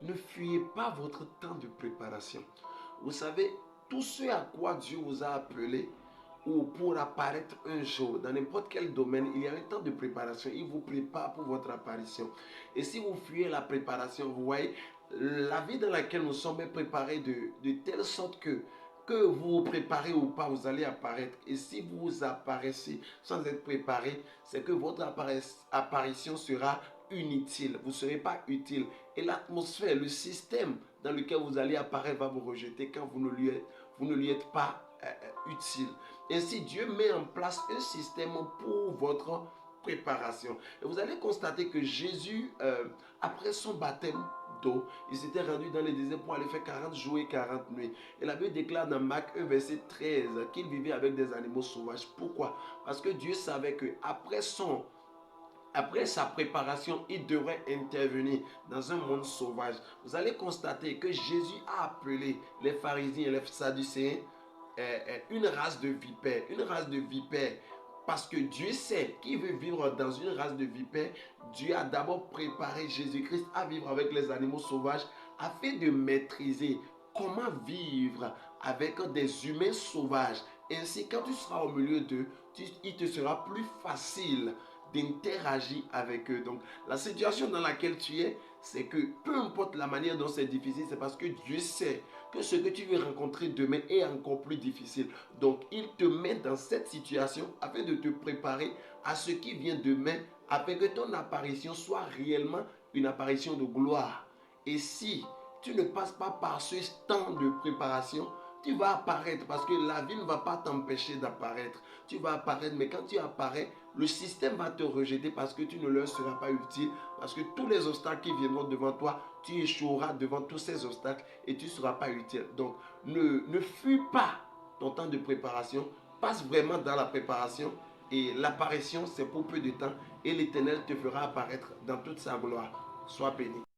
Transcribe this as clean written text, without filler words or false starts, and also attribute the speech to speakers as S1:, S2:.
S1: Ne fuyez pas votre temps de préparation. Vous savez, tout ce à quoi Dieu vous a appelé ou pour apparaître un jour, dans n'importe quel domaine, il y a un temps de préparation. Il vous prépare pour votre apparition. Et si vous fuyez la préparation, vous voyez, la vie dans laquelle nous sommes est préparée de telle sorte que vous vous préparez ou pas, vous allez apparaître. Et si vous apparaissez sans être préparé, c'est que votre apparition sera inutile. Vous ne serez pas utile. Et l'atmosphère, le système dans lequel vous allez apparaître va vous rejeter quand vous ne lui êtes pas utile. Ainsi, Dieu met en place un système pour votre préparation. Et vous allez constater que Jésus, après son baptême d'eau, il s'était rendu dans les déserts pour aller faire 40 jours et 40 nuits. Et la Bible déclare dans Marc 1, verset 13, qu'il vivait avec des animaux sauvages. Pourquoi? Parce que Dieu savait que après sa préparation, il devrait intervenir dans un monde sauvage. Vous allez constater que Jésus a appelé les pharisiens et les sadducéens une race de vipères. Une race de vipères. Parce que Dieu sait qui veut vivre dans une race de vipères. Dieu a d'abord préparé Jésus-Christ à vivre avec les animaux sauvages afin de maîtriser comment vivre avec des humains sauvages. Ainsi, quand tu seras au milieu d'eux, il te sera plus facile d'interagir avec eux. Donc, la situation dans laquelle tu es, c'est que peu importe la manière dont c'est difficile, c'est parce que Dieu sait que ce que tu veux rencontrer demain est encore plus difficile. Donc, il te met dans cette situation afin de te préparer à ce qui vient demain, afin que ton apparition soit réellement une apparition de gloire. Et si tu ne passes pas par ce temps de préparation, tu vas apparaître parce que la vie ne va pas t'empêcher d'apparaître. Tu vas apparaître, mais quand tu apparais, le système va te rejeter parce que tu ne leur seras pas utile. Parce que tous les obstacles qui viendront devant toi, tu échoueras devant tous ces obstacles et tu ne seras pas utile. Donc, ne fuis pas ton temps de préparation. Passe vraiment dans la préparation et l'apparition, c'est pour peu de temps et l'Éternel te fera apparaître dans toute sa gloire. Sois béni.